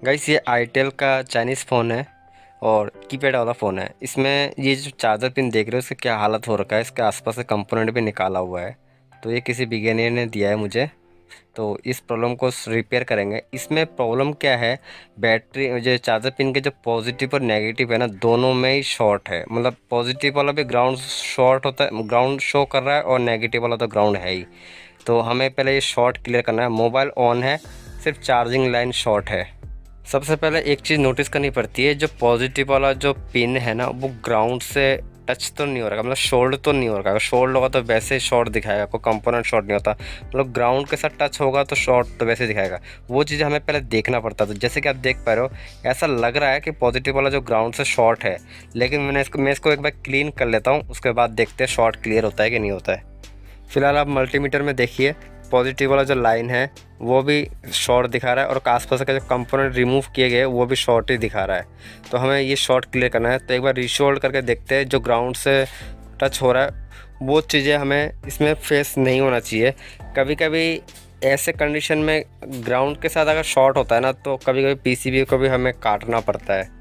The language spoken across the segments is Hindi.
गाइस ये आईटेल का चाइनीज़ फ़ोन है और कीपैड वाला फ़ोन है। इसमें ये जो चार्जर पिन देख रहे हो इसका क्या हालत हो रखा है, इसके आसपास से कंपोनेंट भी निकाला हुआ है। तो ये किसी बिगिनर ने दिया है मुझे, तो इस प्रॉब्लम को रिपेयर करेंगे। इसमें प्रॉब्लम क्या है, बैटरी जो चार्जर पिन के जो पॉजिटिव और नेगेटिव है ना, दोनों में ही शॉर्ट है। मतलब पॉजिटिव वाला भी ग्राउंड शॉर्ट होता है, ग्राउंड शो कर रहा है, और नेगेटिव वाला तो ग्राउंड है ही। तो हमें पहले ये शॉर्ट क्लियर करना है। मोबाइल ऑन है, सिर्फ चार्जिंग लाइन शॉर्ट है। सबसे पहले एक चीज़ नोटिस करनी पड़ती है, जो पॉजिटिव वाला जो पिन है ना, वो ग्राउंड से टच तो नहीं हो रहा, मतलब शोल्ड तो नहीं हो रहा। अगर शोल्ड होगा तो वैसे ही शॉर्ट दिखाएगा, कोई कंपोनेंट शॉर्ट नहीं होता। मतलब ग्राउंड के साथ टच होगा तो शॉर्ट तो वैसे ही दिखाएगा। वो चीज़ हमें पहले देखना पड़ता है। तो जैसे कि आप देख पा रहे हो, ऐसा लग रहा है कि पॉजिटिव वाला जो ग्राउंड से शॉर्ट है, लेकिन मैं इसको एक बार क्लीन कर लेता हूँ, उसके बाद देखते हैं शॉर्ट क्लियर होता है कि नहीं होता है। फिलहाल आप मल्टीमीटर में देखिए, पॉजिटिव वाला जो लाइन है वो भी शॉर्ट दिखा रहा है, और आसपास का जो कंपोनेंट रिमूव किए गए वो भी शॉर्ट ही दिखा रहा है। तो हमें ये शॉर्ट क्लियर करना है। तो एक बार रीशोल्ड करके देखते हैं, जो ग्राउंड से टच हो रहा है वो चीज़ें हमें इसमें फेस नहीं होना चाहिए। कभी कभी ऐसे कंडीशन में ग्राउंड के साथ अगर शॉर्ट होता है ना, तो कभी कभी पीसीबी को भी हमें काटना पड़ता है।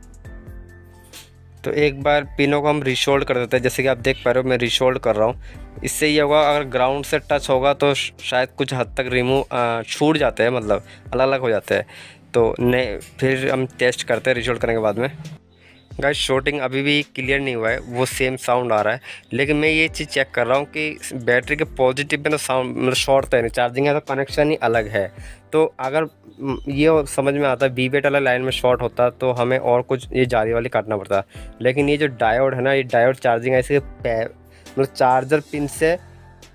तो एक बार पिनों को हम रीशोल्ड कर देते हैं। जैसे कि आप देख पा रहे हो, मैं रीशोल्ड कर रहा हूँ। इससे ये होगा, अगर ग्राउंड से टच होगा तो शायद कुछ हद तक रिमूव छूट जाते हैं, मतलब अलग अलग हो जाते हैं। तो नहीं, फिर हम टेस्ट करते हैं रीशोल्ड करने के बाद में। गाइस शॉर्टिंग अभी भी क्लियर नहीं हुआ है, वो सेम साउंड आ रहा है। लेकिन मैं ये चीज़ चेक कर रहा हूँ कि बैटरी के पॉजिटिव में तो साउंड मतलब शॉर्ट तो है नहीं, चार्जिंग है तो कनेक्शन ही अलग है। तो अगर ये समझ में आता है वी बेट वाला लाइन में शॉर्ट होता तो हमें और कुछ ये जाली वाली काटना पड़ता। लेकिन ये जो डायोड है ना, ये डायोड चार्जिंग ऐसे मतलब चार्जर पिन से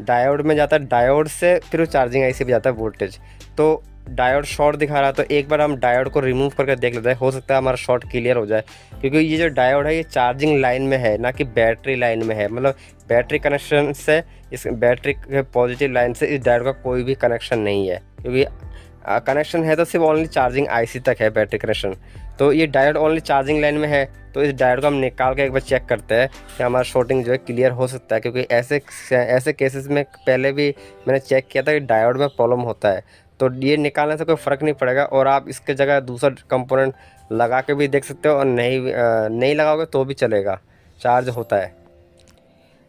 डायोड में जाता है, डायोड से फिर वो चार्जिंग ऐसे भी जाता है वोल्टेज। तो डायोड शॉर्ट दिखा रहा है, तो एक बार हम डायोड को रिमूव करके देख लेते हैं, हो सकता है हमारा शॉर्ट क्लियर हो जाए। क्योंकि ये जो डायोड है ये चार्जिंग लाइन में है, ना कि बैटरी लाइन में है। मतलब बैटरी कनेक्शन से, इस बैटरी के पॉजिटिव लाइन से इस डायोड का कोई भी कनेक्शन नहीं है। क्योंकि कनेक्शन है तो सिर्फ ओनली चार्जिंग आईसी तक है, बैटरी कनेक्शन। तो ये डायोड ओनली चार्जिंग लाइन में है। तो इस डायोड को हम निकाल के एक बार चेक करते हैं कि हमारा शॉर्टिंग जो है क्लियर हो सकता है। क्योंकि ऐसे केसेस में पहले भी मैंने चेक किया था कि डायोड में प्रॉब्लम होता है। तो ये निकालने से कोई फ़र्क नहीं पड़ेगा, और आप इसके जगह दूसरा कंपोनेंट लगा के भी देख सकते हो, और नहीं लगाओगे तो भी चलेगा, चार्ज होता है।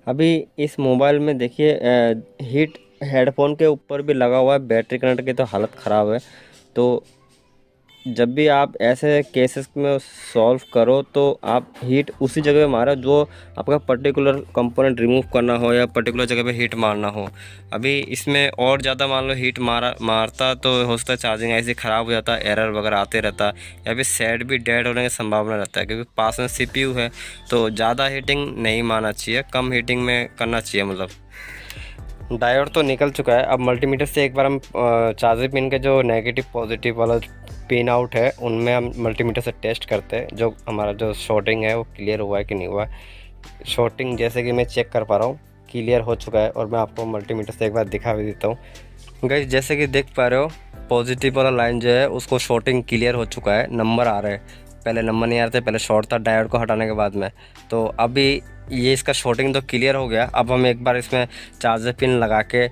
अभी इस मोबाइल में देखिए हीट हेडफोन के ऊपर भी लगा हुआ है, बैटरी कनेक्ट की तो हालत ख़राब है। तो जब भी आप ऐसे केसेस में सॉल्व करो, तो आप हीट उसी जगह पे मारो जो आपका पर्टिकुलर कंपोनेंट रिमूव करना हो, या पर्टिकुलर जगह पे हीट मारना हो। अभी इसमें और ज़्यादा मान लो हीट मारता तो हो सकता है चार्जिंग ऐसे ख़राब हो जाता, एरर वगैरह आते रहता, या फिर सेट भी डेड होने की संभावना रहता है। क्योंकि पास में सीपीयू है, तो ज़्यादा हीटिंग नहीं मारना चाहिए, कम हीटिंग में करना चाहिए। मतलब डायोड तो निकल चुका है। अब मल्टीमीटर से एक बार हम चार्जर पिन के जो नेगेटिव पॉजिटिव वाला पिन आउट है, उनमें हम मल्टीमीटर से टेस्ट करते हैं जो हमारा जो शॉर्टिंग है वो क्लियर हुआ है कि नहीं हुआ है। शॉर्टिंग जैसे कि मैं चेक कर पा रहा हूँ क्लियर हो चुका है, और मैं आपको मल्टीमीटर से एक बार दिखा भी देता हूँ। गाइस जैसे कि देख पा रहे हो, पॉजिटिव वाला लाइन जो है उसको शॉर्टिंग क्लियर हो चुका है, नंबर आ रहे हैं। पहले नंबर नहीं आ रहे थे, पहले शॉर्ट था डायोड को हटाने के बाद में। तो अभी ये इसका शॉर्टिंग तो क्लियर हो गया। अब हम एक बार इसमें चार्जर पिन लगा के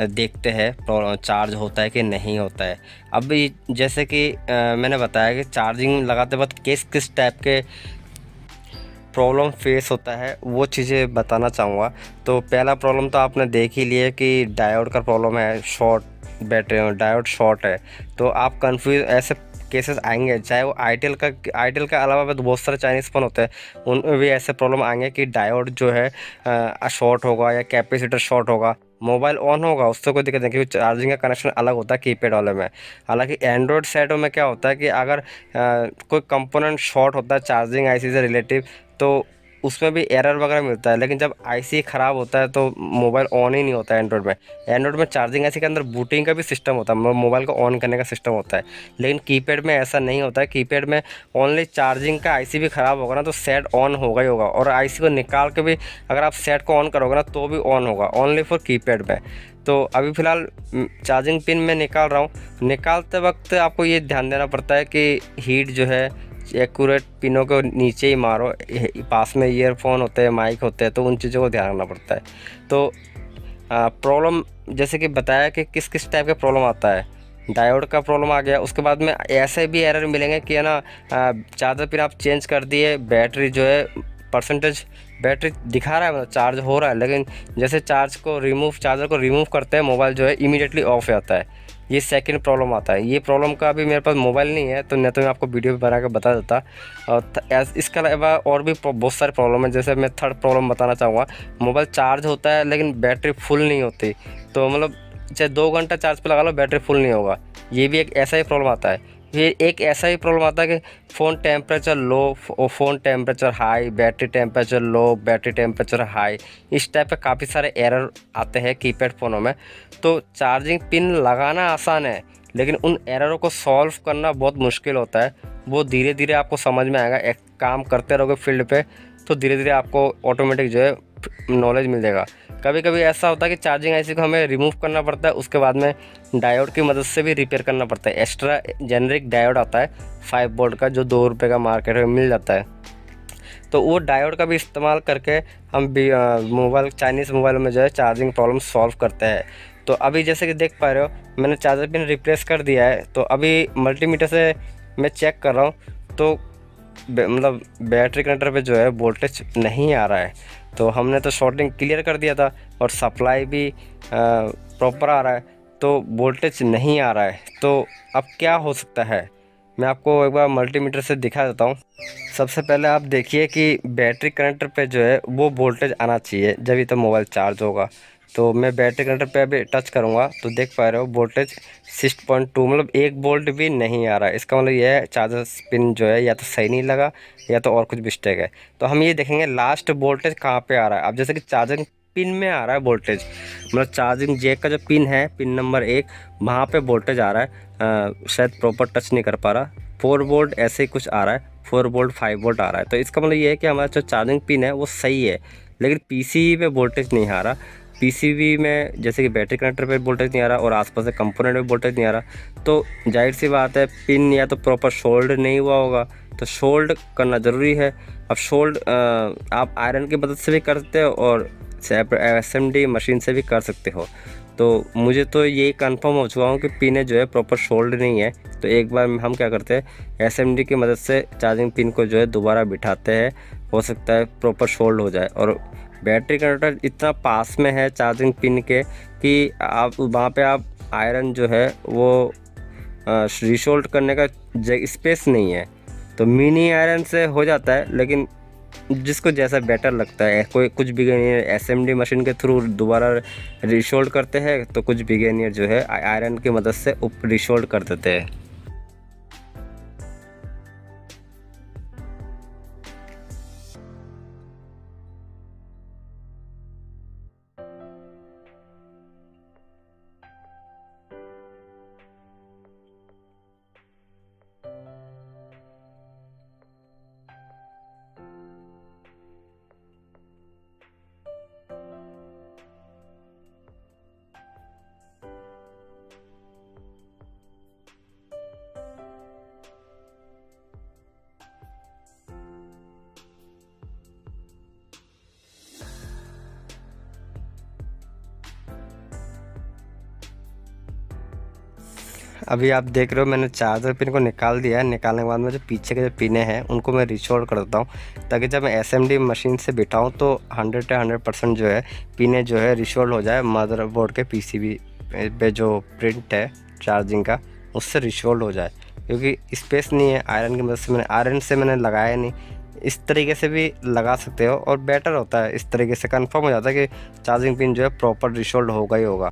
देखते हैं चार्ज होता है कि नहीं होता है। अभी जैसे कि मैंने बताया कि चार्जिंग लगाते वक्त किस किस टाइप के प्रॉब्लम फेस होता है, वो चीज़ें बताना चाहूँगा। तो पहला प्रॉब्लम तो आपने देख ही लिया कि डायोड का प्रॉब्लम है, शॉर्ट बैटरी डायोड शॉर्ट है। तो आप कंफ्यूज ऐसे केसेस आएंगे, चाहे वो आईटेल का अलावा भी बहुत सारे चाइनीज़ फ़ोन होते हैं, उनमें भी ऐसे प्रॉब्लम आएंगे कि डायोड जो है शॉर्ट होगा, या कैपेसिटर शॉर्ट होगा। मोबाइल ऑन होगा उससे कोई दिक्कत नहीं, क्योंकि चार्जिंग का कनेक्शन अलग होता है कीपैड वाले में। हालांकि एंड्रॉयड सेटों में क्या होता है कि अगर कोई कंपोनेंट शॉर्ट होता है चार्जिंग आईसी से रिलेटिव, तो उसमें भी एरर वगैरह मिलता है। लेकिन जब आईसी ख़राब होता है तो मोबाइल ऑन ही नहीं होता है एंड्रॉयड में। एंड्रॉयड में चार्जिंग आईसी के अंदर बूटिंग का भी सिस्टम होता है, मोबाइल को ऑन करने का सिस्टम होता है। लेकिन कीपैड में ऐसा नहीं होता है। कीपैड में ओनली चार्जिंग का आईसी भी ख़राब होगा ना तो सेट ऑन होगा ही होगा, और आईसी को निकाल के भी अगर आप सेट को ऑन करोगे ना तो भी ऑन होगा, ओनली फॉर कीपैड में। तो अभी फ़िलहाल चार्जिंग पिन में निकाल रहा हूँ। निकालते वक्त आपको ये ध्यान देना पड़ता है कि हीट जो है एक्यूरेट पिनों को नीचे ही मारो। पास में ईयरफोन होते हैं, माइक होते हैं, तो उन चीज़ों को ध्यान रखना पड़ता है। तो प्रॉब्लम जैसे कि बताया कि किस किस टाइप का प्रॉब्लम आता है। डायोड का प्रॉब्लम आ गया। उसके बाद में ऐसे भी एरर मिलेंगे कि है ना, चार्जर पिन आप चेंज कर दिए, बैटरी जो है परसेंटेज बैटरी दिखा रहा है, मतलब चार्ज हो रहा है, लेकिन जैसे चार्जर को रिमूव करते हैं मोबाइल जो है इमीडिएटली ऑफ हो जाता है। ये सेकंड प्रॉब्लम आता है। ये प्रॉब्लम का अभी मेरे पास मोबाइल नहीं है, तो नहीं तो मैं आपको वीडियो बना कर बता देता। और इसके अलावा और भी बहुत सारे प्रॉब्लम है। जैसे मैं थर्ड प्रॉब्लम बताना चाहूँगा, मोबाइल चार्ज होता है लेकिन बैटरी फुल नहीं होती। तो मतलब चाहे 2 घंटा चार्ज पे लगा लो, बैटरी फुल नहीं होगा। ये भी एक ऐसा ही प्रॉब्लम आता है। फिर एक ऐसा ही प्रॉब्लम आता है कि फ़ोन टेम्परेचर लो, phone temperature high, battery temperature लो, बैटरी टेम्परेचर हाई। इस टाइप के काफ़ी सारे एरर आते हैं कीपैड फ़ोनों में। तो चार्जिंग पिन लगाना आसान है, लेकिन उन एररों को सॉल्व करना बहुत मुश्किल होता है। वो धीरे धीरे आपको समझ में आएगा। एक काम करते रहोगे फील्ड पे, तो धीरे धीरे आपको ऑटोमेटिक जो है नॉलेज मिल जाएगा। कभी कभी ऐसा होता है कि चार्जिंग ऐसी को हमें रिमूव करना पड़ता है, उसके बाद में डायोड की मदद से भी रिपेयर करना पड़ता है। एक्स्ट्रा जेनरिक डायोड आता है 5 वोल्ट का, जो 2 रुपये का मार्केट में मिल जाता है। तो वो डायोड का भी इस्तेमाल करके हम भी चाइनीज़ मोबाइल में जो है चार्जिंग प्रॉब्लम सॉल्व करते हैं। तो अभी जैसे कि देख पा रहे हो, मैंने चार्जर पिन रिप्लेस कर दिया है। तो अभी मल्टीमीटर से मैं चेक कर रहा हूँ, तो मतलब बैटरी कनेक्टर पे जो है वोल्टेज नहीं आ रहा है। तो हमने तो शॉर्टिंग क्लियर कर दिया था और सप्लाई भी प्रॉपर आ रहा है, तो वोल्टेज नहीं आ रहा है। तो अब क्या हो सकता है, मैं आपको एक बार मल्टीमीटर से दिखा देता हूँ। सबसे पहले आप देखिए कि बैटरी कनेक्टर पे जो है वो वोल्टेज आना चाहिए, जब तो मोबाइल चार्ज होगा। तो मैं बैटरी कनेक्टर पे अभी टच करूँगा, तो देख पा रहे हो वोल्टेज 6.2, मतलब 1 वोल्ट भी नहीं आ रहा है। इसका मतलब ये है चार्जर पिन जो है या तो सही नहीं लगा, या तो और कुछ मिस्टेक है। तो हम ये देखेंगे लास्ट वोल्टेज कहाँ पे आ रहा है। अब जैसे कि चार्जिंग पिन में आ रहा है वोल्टेज, मतलब चार्जिंग जैक का जो पिन है, पिन नंबर 1, वहाँ पे वोल्टेज आ रहा है। शायद प्रॉपर टच नहीं कर पा रहा। 4 वोल्ट ऐसे ही कुछ आ रहा है, 4 वोल्ट 5 वोल्ट आ रहा है। तो इसका मतलब ये है कि हमारा जो चार्जिंग पिन है वो सही है, लेकिन पीसीबी पे वोल्टेज नहीं आ रहा। पीसीबी में जैसे कि बैटरी कनेक्टर पे वोल्टेज नहीं आ रहा और आसपास के कंपोनेंट में वोल्टेज नहीं आ रहा। तो जाहिर सी बात है, पिन या तो प्रॉपर सोल्ड नहीं हुआ होगा, तो सोल्ड करना ज़रूरी है। अब सोल्ड आप आयरन की मदद से भी कर सकते हो और एसएमडी मशीन से भी कर सकते हो। तो मुझे तो ये कंफर्म हो चुका हूँ कि पिन जो है प्रॉपर सोल्ड नहीं है। तो एक बार हम क्या करते हैं, एसएमडी की मदद से चार्जिंग पिन को जो है दोबारा बिठाते हैं, हो सकता है प्रॉपर सोल्ड हो जाए। और बैटरी कनेक्टर इतना पास में है चार्जिंग पिन के कि आप वहाँ पे आप आयरन जो है वो रिसोल्ट करने का स्पेस नहीं है। तो मिनी आयरन से हो जाता है, लेकिन जिसको जैसा बेटर लगता है। कोई कुछ बिगेनियर एसएमडी मशीन के थ्रू दोबारा रिसोल्ट करते हैं, तो कुछ बिगेनियर जो है आयरन की मदद से रिसोल्ट कर देते हैं। अभी आप देख रहे हो मैंने चार्जर पिन को निकाल दिया है। निकालने के बाद में जो पीछे के जो पिने हैं उनको मैं रिसोल्ड कर देता हूँ, ताकि जब मैं एसएमडी मशीन से बिठाऊँ तो 100 से 100% जो है पिने जो है रिसोल्ड हो जाए। मदरबोर्ड के पीसीबी पे जो प्रिंट है चार्जिंग का, उससे रिसोल्ड हो जाए। क्योंकि स्पेस नहीं है आयरन की मदद से, आयरन से मैंने लगाया नहीं। इस तरीके से भी लगा सकते हो और बेटर होता है। इस तरीके से कंफर्म हो जाता है कि चार्जिंग पिन जो है प्रॉपर रिसोल्ड होगा ही होगा।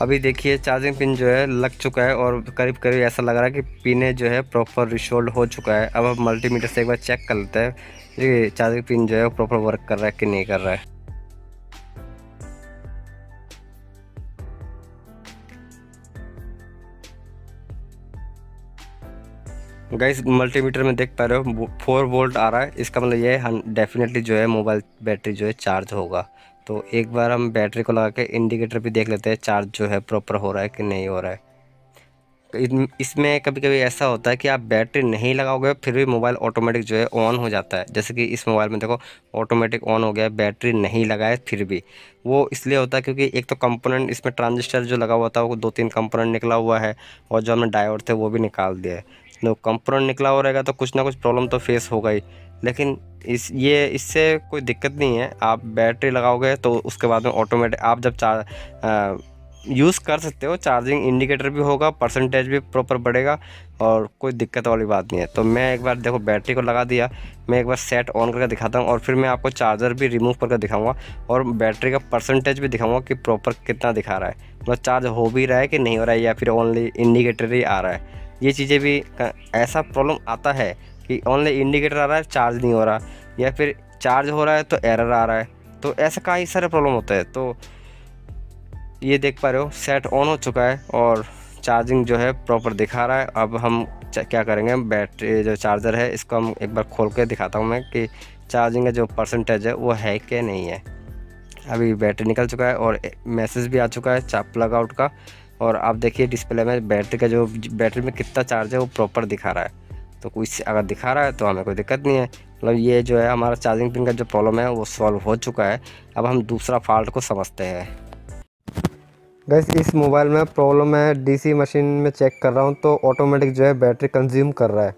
अभी देखिए चार्जिंग पिन जो है लग चुका है और करीब करीब ऐसा लग रहा है कि पिन जो है प्रॉपर रिसोल्ड हो चुका है। अब हम मल्टीमीटर से एक बार चेक कर लेते हैं ये चार्जिंग पिन जो है प्रॉपर वर्क कर रहा है कि नहीं कर रहा है। गाइस मल्टीमीटर में देख पा रहे हो 4 वोल्ट आ रहा है, इसका मतलब ये है डेफिनेटली जो है मोबाइल बैटरी जो है चार्ज होगा। तो एक बार हम बैटरी को लगा के इंडिकेटर भी देख लेते हैं चार्ज जो है प्रॉपर हो रहा है कि नहीं हो रहा है। इसमें कभी कभी ऐसा होता है कि आप बैटरी नहीं लगाओगे फिर भी मोबाइल ऑटोमेटिक जो है ऑन हो जाता है। जैसे कि इस मोबाइल में देखो ऑटोमेटिक ऑन हो गया है, बैटरी नहीं लगाए फिर भी। वो इसलिए होता है क्योंकि एक तो कंपोनेंट इसमें ट्रांजिस्टर जो लगा हुआ था वो 2-3 कंपोनेंट निकला हुआ है और जो हमने डायोड थे वो भी निकाल दिया है। तो कंपोनेंट निकला हुआ रहेगा तो कुछ ना कुछ प्रॉब्लम तो फेस होगा ही। लेकिन इससे कोई दिक्कत नहीं है, आप बैटरी लगाओगे तो उसके बाद में ऑटोमेटिक आप जब यूज़ कर सकते हो, चार्जिंग इंडिकेटर भी होगा, परसेंटेज भी प्रॉपर बढ़ेगा और कोई दिक्कत वाली बात नहीं है। तो मैं एक बार देखो बैटरी को लगा दिया, मैं एक बार सेट ऑन करके दिखाता हूँ और फिर मैं आपको चार्जर भी रिमूव करके दिखाऊंगा और बैटरी का परसेंटेज भी दिखाऊंगा कि प्रॉपर कितना दिखा रहा है, मतलब चार्ज हो भी रहा है कि नहीं हो रहा है या फिर ओनली इंडिकेटर ही आ रहा है। ये चीज़ें भी ऐसा प्रॉब्लम आता है कि ओनली इंडिकेटर आ रहा है चार्ज नहीं हो रहा, या फिर चार्ज हो रहा है तो एरर आ रहा है। तो ऐसा कई सारे प्रॉब्लम होता है। तो ये देख पा रहे हो सेट ऑन हो चुका है और चार्जिंग जो है प्रॉपर दिखा रहा है। अब हम क्या करेंगे, बैटरी जो चार्जर है इसको हम एक बार खोल के दिखाता हूँ मैं कि चार्जिंग का जो परसेंटेज है वो है कि नहीं है। अभी बैटरी निकल चुका है और मैसेज भी आ चुका है प्लग आउट का, और आप देखिए डिस्प्ले में बैटरी का जो बैटरी में कितना चार्ज है वो प्रॉपर दिखा रहा है। तो कुछ अगर दिखा रहा है तो हमें कोई दिक्कत नहीं है, मतलब ये जो है हमारा चार्जिंग पिन का जो प्रॉब्लम है वो सॉल्व हो चुका है। अब हम दूसरा फॉल्ट को समझते हैं। गैस इस मोबाइल में प्रॉब्लम है, डीसी मशीन में चेक कर रहा हूँ तो ऑटोमेटिक जो है बैटरी कंज्यूम कर रहा है।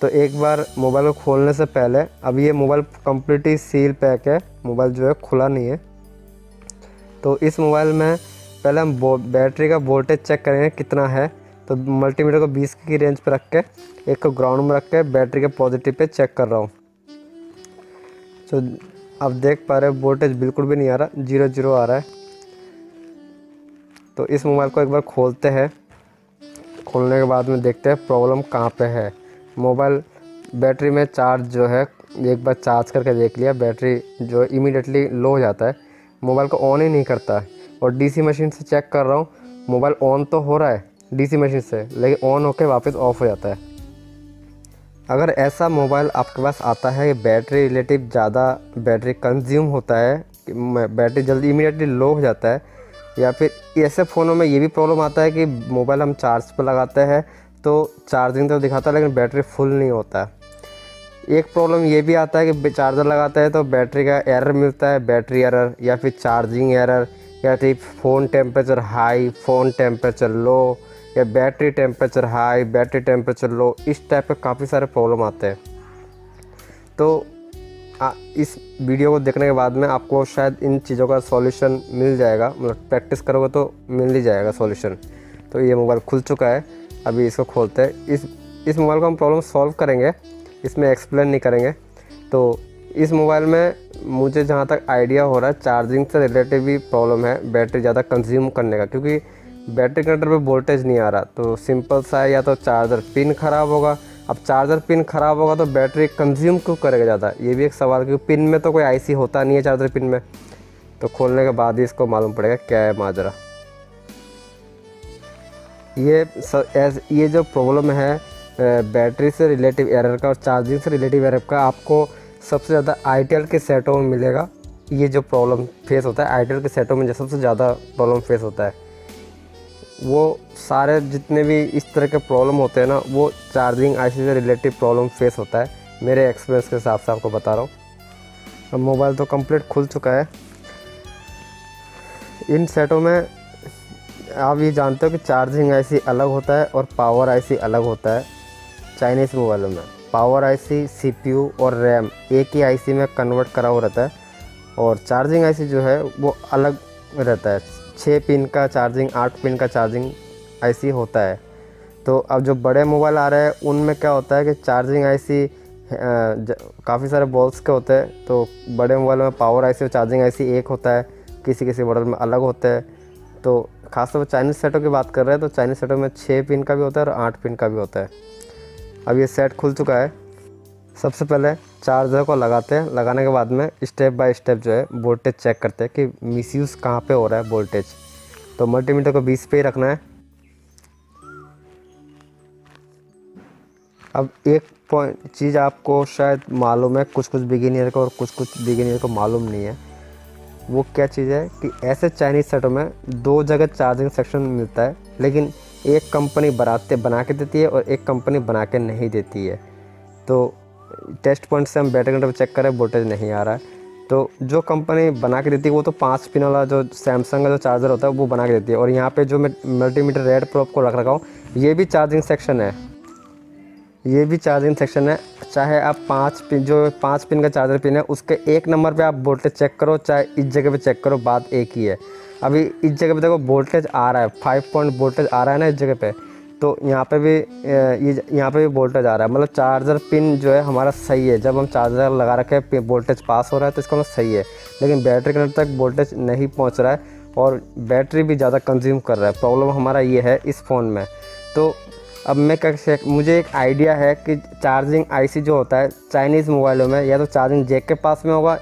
तो एक बार मोबाइल को खोलने से पहले, अब ये मोबाइल कम्प्लीटली सील पैक है, मोबाइल जो है खुला नहीं है। तो इस मोबाइल में पहले हम बैटरी का वोल्टेज चेक करेंगे कितना है। तो मल्टीमीटर को 20 की रेंज पर रख के एक को ग्राउंड में रख के बैटरी के पॉजिटिव पे चेक कर रहा हूँ। तो अब देख पा रहे हो वोल्टेज बिल्कुल भी नहीं आ रहा, 0 आ रहा है। तो इस मोबाइल को एक बार खोलते हैं, खोलने के बाद में देखते हैं प्रॉब्लम कहाँ पे है। मोबाइल बैटरी में चार्ज जो है एक बार चार्ज करके देख लिया, बैटरी जो इमीडिएटली लो हो जाता है, मोबाइल को ऑन ही नहीं करता है। और डीसी मशीन से चेक कर रहा हूँ, मोबाइल ऑन तो हो रहा है डीसी मशीन से, लेकिन ऑन होकर वापस ऑफ हो जाता है। अगर ऐसा मोबाइल आपके पास आता है कि बैटरी रिलेटिव ज़्यादा बैटरी कंज्यूम होता है, बैटरी जल्दी इमीडिएटली लो हो जाता है, या फिर ऐसे फ़ोनों में ये भी प्रॉब्लम आता है कि मोबाइल हम चार्ज पर लगाते हैं तो चार्जिंग तो दिखाता है लेकिन बैटरी फुल नहीं होता है। एक प्रॉब्लम ये भी आता है कि चार्जर लगाते हैं तो बैटरी का एरर मिलता है, बैटरी एरर या फिर चार्जिंग एरर, या फिर phone temperature high, phone temperature low, या battery temperature high, battery temperature low, इस टाइप के काफ़ी सारे प्रॉब्लम आते हैं। तो इस वीडियो को देखने के बाद में आपको शायद इन चीज़ों का सॉल्यूशन मिल जाएगा, मतलब प्रैक्टिस करोगे तो मिल ही जाएगा सॉल्यूशन। तो ये मोबाइल खुल चुका है, अभी इसको खोलते हैं। इस मोबाइल को हम प्रॉब्लम सॉल्व करेंगे, इसमें एक्सप्लेन नहीं करेंगे। तो इस मोबाइल में मुझे जहाँ तक आइडिया हो रहा है चार्जिंग से रिलेटिव भी प्रॉब्लम है, बैटरी ज़्यादा कंज्यूम करने का, क्योंकि बैटरी कनेक्टर पे वोल्टेज नहीं आ रहा। तो सिंपल सा है, या तो चार्जर पिन ख़राब होगा। अब चार्जर पिन ख़राब होगा तो बैटरी कंज्यूम क्यों करेगा ज़्यादा, ये भी एक सवाल, क्योंकि पिन में तो कोई आईसी होता नहीं है चार्जर पिन में। तो खोलने के बाद ही इसको मालूम पड़ेगा क्या है माजरा। ये जो प्रॉब्लम है बैटरी से रिलेटिव एरर का और चार्जिंग से रिलेटिव एरर का, आपको सबसे ज़्यादा आईटेल के सेटों में मिलेगा। ये जो प्रॉब्लम फेस होता है आईटेल के सेटों में जो सबसे ज़्यादा प्रॉब्लम फेस होता है, वो सारे जितने भी इस तरह के प्रॉब्लम होते हैं ना, वो चार्जिंग आईसी से रिलेटिव प्रॉब्लम फेस होता है, मेरे एक्सपीरियंस के हिसाब से आपको बता रहा हूँ। अब मोबाइल तो कंप्लीट खुल चुका है। इन सेटों में आप ये जानते हो कि चार्जिंग आईसी अलग होता है और पावर आईसी अलग होता है। चाइनीज़ मोबाइलों में पावर आईसी, सीपीयू और रैम एक ही आईसी में कन्वर्ट करा हुआ रहता है, और चार्जिंग आईसी जो है वो अलग रहता है। 6 पिन का चार्जिंग, 8 पिन का चार्जिंग आईसी होता है। तो अब जो बड़े मोबाइल आ रहे हैं उनमें क्या होता है कि चार्जिंग आईसी काफ़ी सारे बॉल्स के होते हैं। तो बड़े मोबाइल में पावर आईसी और चार्जिंग आईसी एक होता है, किसी किसी मॉडल में अलग होता है। तो खासतौर पर चाइनीज़ सेटों की बात कर रहे हैं तो चाइनीज़ सेटों में 6 पिन का भी होता है और 8 पिन का भी होता है। अब ये सेट खुल चुका है। सबसे पहले चार्जर को लगाते हैं, लगाने के बाद में स्टेप बाय स्टेप जो है वोल्टेज चेक करते हैं कि मिसयूज़ कहाँ पे हो रहा है वोल्टेज। तो मल्टीमीटर को 20 पे ही रखना है। अब एक पॉइंट चीज़ आपको शायद मालूम है, कुछ बिगिनियर को और कुछ बिगिनियर को मालूम नहीं है। वो क्या चीज़ है कि ऐसे चाइनीज़ सेटों में 2 जगह चार्जिंग सेक्शन मिलता है, लेकिन एक कंपनी बना के देती है और एक कंपनी बना के नहीं देती है। तो टेस्ट पॉइंट से हम बैटरी कंट्रोल चेक करें, वोल्टेज नहीं आ रहा है। तो जो कंपनी बना के देती है वो तो 5 पिन वाला जो सैमसंग का जो चार्जर होता है वो बना के देती है। और यहाँ पे जो मैं मल्टीमीटर रेड प्रोब को रख रखा हूँ, ये भी चार्जिंग सेक्शन है, ये भी चार्जिंग सेक्शन है। चाहे आप 5 पिन का चार्जर पिन है उसके 1 नंबर पे आप वोल्टेज चेक करो, चाहे इस जगह पे चेक करो, बात एक ही है। अभी इस जगह पे देखो वोल्टेज आ रहा है, 5 पॉइंट वोल्टेज आ रहा है ना इस जगह पे, तो यहाँ पे भी यहाँ पे भी वोल्टेज आ रहा है। मतलब चार्जर पिन जो है हमारा सही है। जब हम चार्जर लगा रखे वोल्टेज पास हो रहा है तो इसका मतलब सही है, लेकिन बैटरी कनेक्टर तक वोल्टेज नहीं पहुँच रहा है और बैटरी भी ज़्यादा कंज्यूम कर रहा है। प्रॉब्लम हमारा ये है इस फ़ोन में। तो अब मुझे एक आइडिया है कि चार्जिंग आईसी जो होता है चाइनीज़ मोबाइलों में या तो चार्जिंग जैक के पास में होगा